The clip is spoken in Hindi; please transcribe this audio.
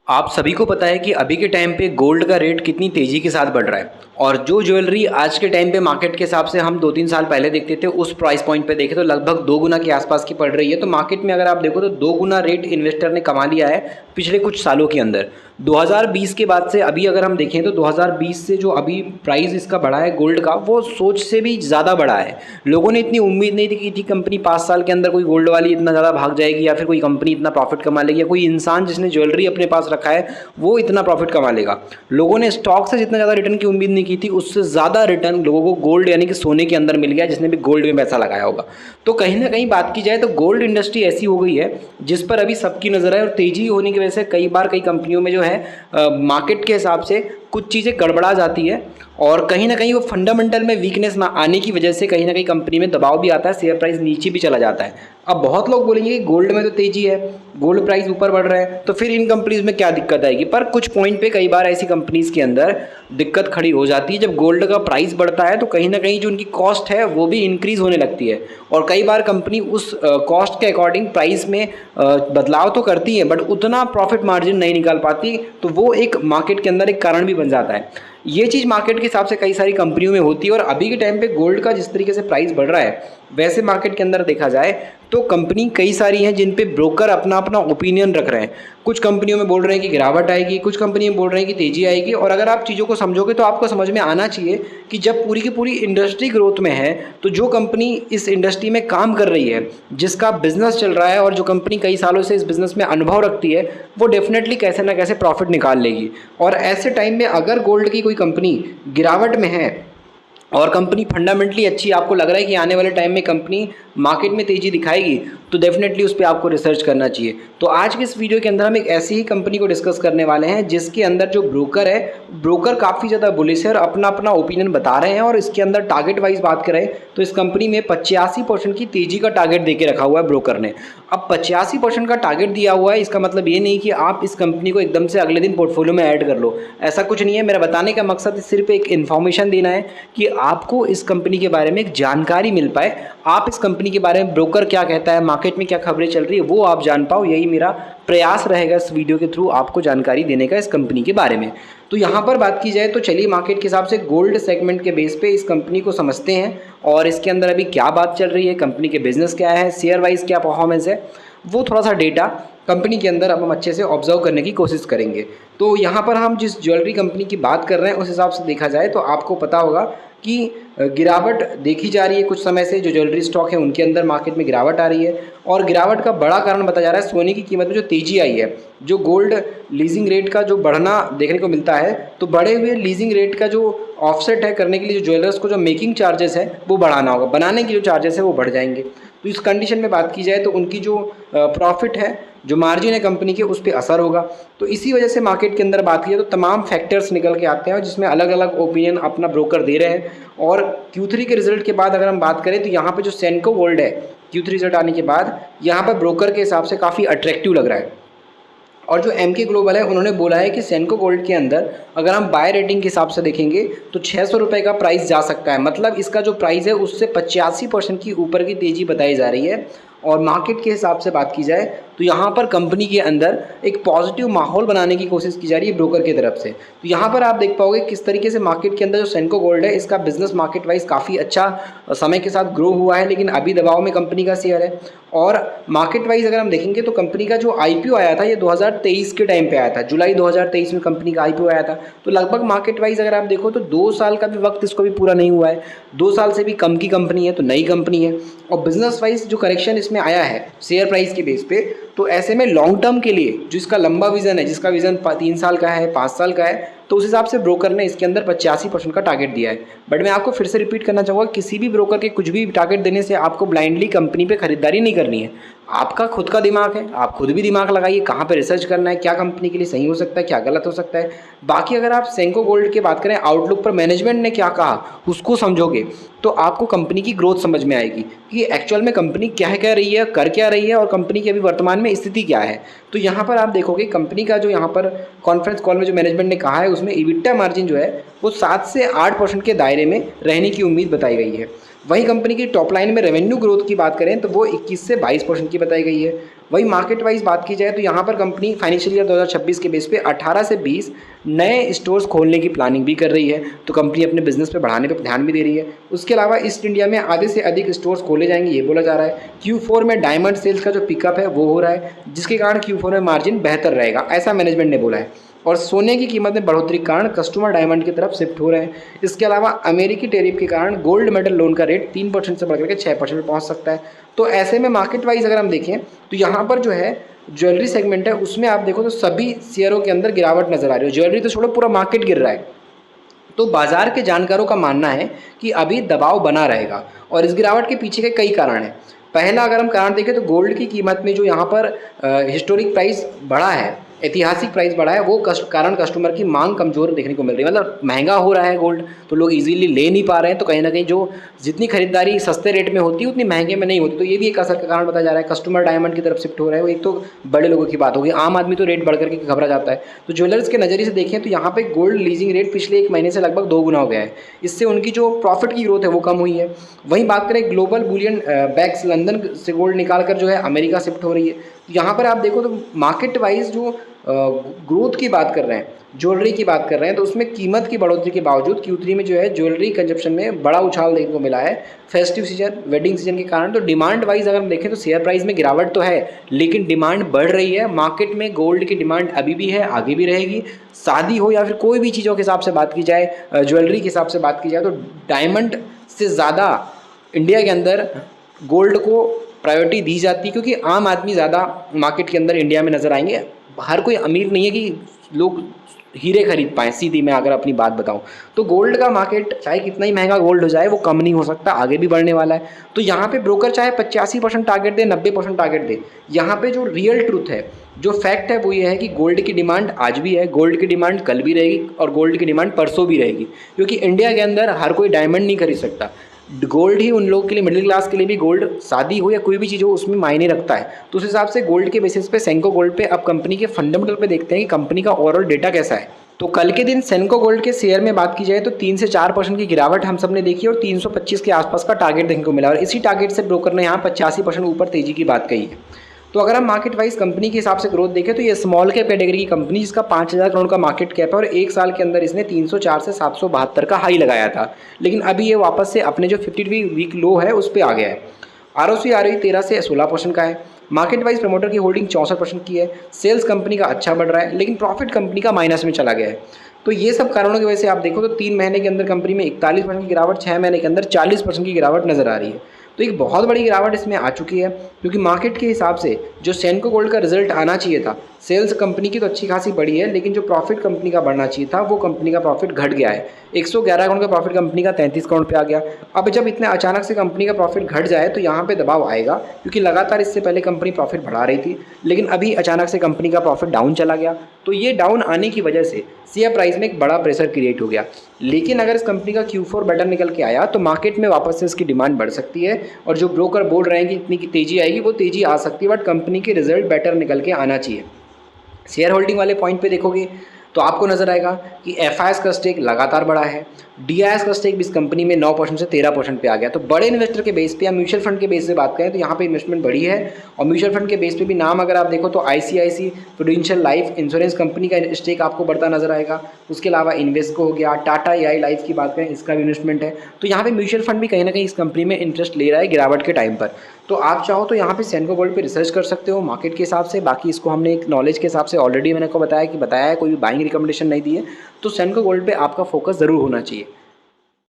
आप सभी को पता है कि अभी के टाइम पे गोल्ड का रेट कितनी तेज़ी के साथ बढ़ रहा है। और जो ज्वेलरी आज के टाइम पे मार्केट के हिसाब से हम 2-3 साल पहले देखते थे, उस प्राइस पॉइंट पे देखें तो लगभग 2 गुना के आसपास की पड़ रही है। तो मार्केट में अगर आप देखो तो 2 गुना रेट इन्वेस्टर ने कमा लिया है पिछले कुछ सालों के अंदर। 2020 के बाद से अभी अगर हम देखें तो 2020 से जो अभी प्राइस इसका बढ़ा है गोल्ड का, वो सोच से भी ज़्यादा बढ़ा है। लोगों ने इतनी उम्मीद नहीं थी कि कंपनी 5 साल के अंदर कोई गोल्ड वाली इतना ज़्यादा भाग जाएगी, या फिर कोई कंपनी इतना प्रॉफिट कमा लेगी, या कोई इंसान जिसने ज्वेलरी अपने पास रखा है वो इतना प्रॉफिट कमा लेगा। लोगों ने स्टॉक से जितना ज़्यादा रिटर्न की उम्मीद नहीं की थी, उससे ज़्यादा रिटर्न लोगों को गोल्ड यानी कि सोने के अंदर मिल गया, जिसने भी गोल्ड में पैसा लगाया होगा। तो कहीं ना कहीं बात की जाए तो गोल्ड इंडस्ट्री ऐसी हो गई है जिस पर अभी सबकी नज़र है, और तेज़ी होने की वजह से कई बार कई कंपनियों में जो है मार्केट के हिसाब से कुछ चीज़ें गड़बड़ा जाती है, और कहीं ना कहीं वो फंडामेंटल में वीकनेस ना आने की वजह से कहीं ना कहीं कंपनी में दबाव भी आता है, शेयर प्राइस नीचे भी चला जाता है। अब बहुत लोग बोलेंगे कि गोल्ड में तो तेज़ी है, गोल्ड प्राइस ऊपर बढ़ रहा है, तो फिर इन कंपनीज़ में क्या दिक्कत आएगी। पर कुछ पॉइंट पे कई बार ऐसी कंपनीज़ के अंदर दिक्कत खड़ी हो जाती है। जब गोल्ड का प्राइस बढ़ता है तो कहीं ना कहीं जो उनकी कॉस्ट है वो भी इंक्रीज़ होने लगती है, और कई बार कंपनी उस कॉस्ट के अकॉर्डिंग प्राइस में बदलाव तो करती है, बट उतना प्रॉफिट मार्जिन नहीं निकाल पाती। तो वो एक मार्केट के अंदर एक कारण भी बन जाता है। ये चीज़ मार्केट के हिसाब से कई सारी कंपनियों में होती है। और अभी के टाइम पे गोल्ड का जिस तरीके से प्राइस बढ़ रहा है, वैसे मार्केट के अंदर देखा जाए तो कंपनी कई सारी हैं जिन पे ब्रोकर अपना अपना ओपिनियन रख रहे हैं। कुछ कंपनियों में बोल रहे हैं कि गिरावट आएगी, कुछ कंपनी में बोल रहे हैं कि तेज़ी आएगी। और अगर आप चीज़ों को समझोगे तो आपको समझ में आना चाहिए कि जब पूरी की पूरी इंडस्ट्री ग्रोथ में है, तो जो कंपनी इस इंडस्ट्री में काम कर रही है, जिसका बिजनेस चल रहा है, और जो कंपनी कई सालों से इस बिज़नेस में अनुभव रखती है, वो डेफिनेटली कैसे ना कैसे प्रॉफिट निकाल लेगी। और ऐसे टाइम में अगर गोल्ड की कोई कंपनी गिरावट में है और कंपनी फंडामेंटली अच्छी, आपको लग रहा है कि आने वाले टाइम में कंपनी मार्केट में तेज़ी दिखाएगी, तो डेफिनेटली उस पर आपको रिसर्च करना चाहिए। तो आज के इस वीडियो के अंदर हम एक ऐसी ही कंपनी को डिस्कस करने वाले हैं जिसके अंदर जो ब्रोकर है, ब्रोकर काफ़ी ज़्यादा बुलिश है और अपना अपना ओपिनियन बता रहे हैं। और इसके अंदर टारगेट वाइज बात करें तो इस कंपनी में 85% की तेज़ी का टारगेट दे के रखा हुआ है ब्रोकर ने। अब 85% का टारगेट दिया हुआ है, इसका मतलब ये नहीं कि आप इस कंपनी को एकदम से अगले दिन पोर्टफोलियो में ऐड कर लो, ऐसा कुछ नहीं है। मेरा बताने का मकसद सिर्फ एक इन्फॉर्मेशन देना है कि आपको इस कंपनी के बारे में एक जानकारी मिल पाए, आप इस कंपनी के बारे में ब्रोकर क्या कहता है, मार्केट में क्या खबरें चल रही है, वो आप जान पाओ। यही मेरा प्रयास रहेगा इस वीडियो के थ्रू आपको जानकारी देने का इस कंपनी के बारे में। तो यहाँ पर बात की जाए तो चलिए मार्केट के हिसाब से गोल्ड सेगमेंट के बेस पे इस कंपनी को समझते हैं, और इसके अंदर अभी क्या बात चल रही है, कंपनी के बिजनेस क्या है, शेयर वाइज क्या परफॉर्मेंस है, वो थोड़ा सा डेटा कंपनी के अंदर अब हम अच्छे से ऑब्जर्व करने की कोशिश करेंगे। तो यहाँ पर हम जिस ज्वेलरी कंपनी की बात कर रहे हैं उस हिसाब से देखा जाए तो आपको पता होगा कि गिरावट देखी जा रही है कुछ समय से। जो ज्वेलरी स्टॉक है उनके अंदर मार्केट में गिरावट आ रही है, और गिरावट का बड़ा कारण बताया जा रहा है सोने की कीमत में जो तेज़ी आई है। जो गोल्ड लीजिंग रेट का जो बढ़ना देखने को मिलता है, तो बढ़े हुए लीजिंग रेट का जो ऑफसेट है करने के लिए जो ज्वेलर्स को जो मेकिंग चार्जेस है वो बढ़ाना होगा, बनाने के जो चार्जेस है वो बढ़ जाएंगे। तो इस कंडीशन में बात की जाए तो उनकी जो प्रॉफिट है, जो मार्जिन है कंपनी के, उस पर असर होगा। तो इसी वजह से मार्केट के अंदर बात की जाए तो तमाम फैक्टर्स निकल के आते हैं जिसमें अलग अलग ओपिनियन अपना ब्रोकर दे रहे हैं। और Q3 के रिजल्ट के बाद अगर हम बात करें तो यहाँ पे जो सेंको गोल्ड है, Q3 रिजल्ट आने के बाद यहाँ पर ब्रोकर के हिसाब से काफ़ी अट्रैक्टिव लग रहा है। और जो MK ग्लोबल है उन्होंने बोला है कि सेंको गोल्ड के अंदर अगर हम बाय रेटिंग के हिसाब से देखेंगे तो 600 रुपये का प्राइस जा सकता है। मतलब इसका जो प्राइस है उससे 85% की ऊपर की तेज़ी बताई जा रही है। और मार्केट के हिसाब से बात की जाए तो यहाँ पर कंपनी के अंदर एक पॉजिटिव माहौल बनाने की कोशिश की जा रही है ब्रोकर की तरफ से। तो यहाँ पर आप देख पाओगे किस तरीके से मार्केट के अंदर जो सेंको गोल्ड है, इसका बिजनेस मार्केट वाइज काफ़ी अच्छा समय के साथ ग्रो हुआ है, लेकिन अभी दबाव में कंपनी का शेयर है। और मार्केट वाइज अगर हम देखेंगे तो कंपनी का जो IPO आया था ये 2023 के टाइम पे आया था, जुलाई 2023 में कंपनी का IPO आया था। तो लगभग मार्केट वाइज अगर आप देखो तो 2 साल का भी वक्त इसको भी पूरा नहीं हुआ है, 2 साल से भी कम की कंपनी है, तो नई कंपनी है। और बिजनेस वाइज जो करेक्शन इसमें आया है शेयर प्राइस के बेस पे, तो ऐसे में लॉन्ग टर्म के लिए जो इसका लंबा विजन है, जिसका विजन 3 साल का है, 5 साल का है, तो उस हिसाब से ब्रोकर ने इसके अंदर 85% का टारगेट दिया है। बट मैं आपको फिर से रिपीट करना चाहूँगा, किसी भी ब्रोकर के कुछ भी टारगेट देने से आपको ब्लाइंडली कंपनी पे खरीदारी नहीं करनी है। आपका खुद का दिमाग है, आप खुद भी दिमाग लगाइए कहाँ पे रिसर्च करना है, क्या कंपनी के लिए सही हो सकता है, क्या गलत हो सकता है। बाकी अगर आप सेंको गोल्ड की बात करें, आउटलुक पर मैनेजमेंट ने क्या कहा उसको समझोगे तो आपको कंपनी की ग्रोथ समझ में आएगी कि एक्चुअल में कंपनी क्या कह रही है, कर क्या रही है, और कंपनी की अभी वर्तमान में स्थिति क्या है। तो यहाँ पर आप देखोगे कंपनी का जो यहाँ पर कॉन्फ्रेंस कॉल में जो मैनेजमेंट ने कहा है उसमें EBITDA मार्जिन जो है वो 7 से 8% के दायरे में रहने की उम्मीद बताई गई है। वहीं कंपनी की टॉप लाइन में रेवेन्यू ग्रोथ की बात करें तो वो 21 से 22% की बताई गई है। वहीं मार्केट वाइज बात की जाए तो यहाँ पर कंपनी फाइनेंशियल ईयर 2026 के बेस पे 18 से 20 नए स्टोर्स खोलने की प्लानिंग भी कर रही है। तो कंपनी अपने बिजनेस पे बढ़ाने पे ध्यान भी दे रही है। उसके अलावा ईस्ट इंडिया में आधे से अधिक स्टोर्स खोले जाएंगे ये बोला जा रहा है। Q4 में डायमंड सेल्स का जो पिकअप है वो हो रहा है, जिसके कारण Q4 में मार्जिन बेहतर रहेगा, ऐसा मैनेजमेंट ने बोला है। और सोने की कीमत में बढ़ोतरी के कारण कस्टमर डायमंड की तरफ शिफ्ट हो रहे हैं। इसके अलावा अमेरिकी टैरिफ के कारण गोल्ड मेडल लोन का रेट 3% से बढ़कर के 6% पहुंच सकता है। तो ऐसे में मार्केट वाइज अगर हम देखें तो यहाँ पर जो है ज्वेलरी सेगमेंट है उसमें आप देखो तो सभी शेयरों के अंदर गिरावट नजर आ रही है। ज्वेलरी तो छोड़ो, पूरा मार्केट गिर रहा है। तो बाजार के जानकारों का मानना है कि अभी दबाव बना रहेगा और इस गिरावट के पीछे के कई कारण हैं। पहला अगर हम कारण देखें तो गोल्ड की कीमत में जो यहाँ पर हिस्टोरिक प्राइस बढ़ा है, ऐतिहासिक प्राइस बढ़ा है, वो कारण कस्टमर की मांग कमजोर देखने को मिल रही है। मतलब महंगा हो रहा है गोल्ड, तो लोग इजीली ले नहीं पा रहे हैं। तो कहीं ना कहीं जो जितनी खरीदारी सस्ते रेट में होती है उतनी महंगे में नहीं होती। तो ये भी एक असर का कारण बताया जा रहा है। कस्टमर डायमंड की तरफ शिफ्ट हो रहा है। वो एक तो बड़े लोगों की बात होगी, आम आदमी तो रेट बढ़ करके घबरा जाता है। तो ज्वेलर्स के नज़रिए से देखें तो यहाँ पे गोल्ड लीजिंग रेट पिछले 1 महीने से लगभग 2 गुना हो गया है। इससे उनकी जो प्रॉफिट की ग्रोथ है वो कम हुई है। वहीं बात करें ग्लोबल बुलियन बैग्स लंदन से गोल्ड निकाल कर जो है अमेरिका शिफ्ट हो रही है। तो यहाँ पर आप देखो तो मार्केट वाइज जो ग्रोथ की बात कर रहे हैं, ज्वेलरी की बात कर रहे हैं, तो उसमें कीमत की बढ़ोतरी के बावजूद Q3 में जो है ज्वेलरी कंजप्शन में बड़ा उछाल देखने को मिला है। फेस्टिव सीजन, वेडिंग सीजन के कारण। तो डिमांड वाइज अगर हम देखें तो शेयर प्राइस में गिरावट तो है, लेकिन डिमांड बढ़ रही है। मार्केट में गोल्ड की डिमांड अभी भी है, आगे भी रहेगी। शादी हो या फिर कोई भी चीज़ों के हिसाब से बात की जाए, ज्वेलरी के हिसाब से बात की जाए, तो डायमंड से ज़्यादा इंडिया के अंदर गोल्ड को प्रायोरिटी दी जाती है, क्योंकि आम आदमी ज़्यादा मार्केट के अंदर इंडिया में नज़र आएंगे। हर कोई अमीर नहीं है कि लोग हीरे खरीद पाएँ। सीधी मैं अगर अपनी बात बताऊं तो गोल्ड का मार्केट चाहे कितना ही महंगा गोल्ड हो जाए वो कम नहीं हो सकता, आगे भी बढ़ने वाला है। तो यहाँ पे ब्रोकर चाहे 85% टारगेट दे, 90% टारगेट दे, यहाँ पे जो रियल ट्रूथ है, जो फैक्ट है वो ये है कि गोल्ड की डिमांड आज भी है, गोल्ड की डिमांड कल भी रहेगी और गोल्ड की डिमांड परसों भी रहेगी। क्योंकि इंडिया के अंदर हर कोई डायमंड नहीं खरीद सकता। गोल्ड ही उन लोगों के लिए, मिडिल क्लास के लिए भी गोल्ड, शादी हो या कोई भी चीज़ हो, उसमें मायने रखता है। तो उस हिसाब से गोल्ड के बेसिस पे सेंको गोल्ड पे अब कंपनी के फंडामेंटल पे देखते हैं कि कंपनी का ओवरऑल डेटा कैसा है। तो कल के दिन सेंको गोल्ड के शेयर में बात की जाए तो 3 से 4% की गिरावट हम सब ने देखी और 325 के आसपास का टारगेट देखने को मिला। और इसी टारगेट से ब्रोकर ने यहाँ 85% ऊपर तेजी की बात कही है। तो अगर हम मार्केट वाइज कंपनी के हिसाब से ग्रोथ देखें तो ये स्मॉल कैप कैटेगरी की कंपनी, जिसका 5000 करोड़ का मार्केट कैप है और एक साल के अंदर इसने 304 से 772 का हाई लगाया था। लेकिन अभी ये वापस से अपने जो 52 वीक लो है उस पर आ गया है। ROC 13 से 16% का है। मार्केट वाइज प्रमोटर की होल्डिंग 64% की है। सेल्स कंपनी का अच्छा बढ़ रहा है, लेकिन प्रॉफिट कंपनी का माइनस में चला गया है। तो ये सब कारणों की वजह से आप देखो तो 3 महीने के अंदर कंपनी में 41% की गिरावट, 6 महीने के अंदर 40% की गिरावट नजर आ रही है। तो एक बहुत बड़ी गिरावट इसमें आ चुकी है, क्योंकि मार्केट के हिसाब से जो सेंको गोल्ड का रिजल्ट आना चाहिए था, सेल्स कंपनी की तो अच्छी खासी बढ़ी है, लेकिन जो प्रॉफिट कंपनी का बढ़ना चाहिए था वो कंपनी का प्रॉफिट घट गया है। 111 करोड़ का प्रॉफिट कंपनी का 33 करोड़ पे आ गया। अब जब इतने अचानक से कंपनी का प्रॉफिट घट जाए तो यहाँ पे दबाव आएगा, क्योंकि लगातार इससे पहले कंपनी प्रॉफिट बढ़ा रही थी, लेकिन अभी अचानक से कंपनी का प्रॉफिट डाउन चला गया। तो ये डाउन आने की वजह से शेयर प्राइस में एक बड़ा प्रेशर क्रिएट हो गया। लेकिन अगर इस कंपनी का Q4 बेटर निकल के आया तो मार्केट में वापस से इसकी डिमांड बढ़ सकती है, और जो ब्रोकर बोल रहे हैं कि इतनी की तेजी आएगी वो तेजी आ सकती है, बट कंपनी के रिजल्ट बेटर निकल के आना चाहिए। शेयर होल्डिंग वाले पॉइंट पे देखोगे तो आपको नजर आएगा कि FIS का स्टेक लगातार बढ़ा है। DIS का स्टेक भी इस कंपनी में 9% से 13% पे आ गया। तो बड़े इन्वेस्टर के बेस पे या म्यूचुअल फंड के बेस पे बात करें तो यहाँ पे इन्वेस्टमेंट बढ़ी है। और म्यूचुअल फंड के बेस पे भी नाम अगर आप देखो तो ICICI prudential life insurance company का स्टेक आपको बढ़ता नजर आएगा। उसके अलावा इन्वेस्को हो गया, टाटा AI लाइफ की बात करें इसका भी इन्वेस्टमेंट है। तो यहाँ पे म्यूचुअल फंड भी कहीं ना कहीं इस कंपनी में इंटरेस्ट ले रहा है गिरावट के टाइम पर। तो आप चाहो तो यहाँ पे सेंको गोल्ड पे रिसर्च कर सकते हो मार्केट के हिसाब से। बाकी इसको हमने एक नॉलेज के हिसाब से ऑलरेडी मैंने को बताया है, कोई भी बाइंग रिकमेंडेशन नहीं दी है। तो सेंको गोल्ड पे आपका फोकस ज़रूर होना चाहिए।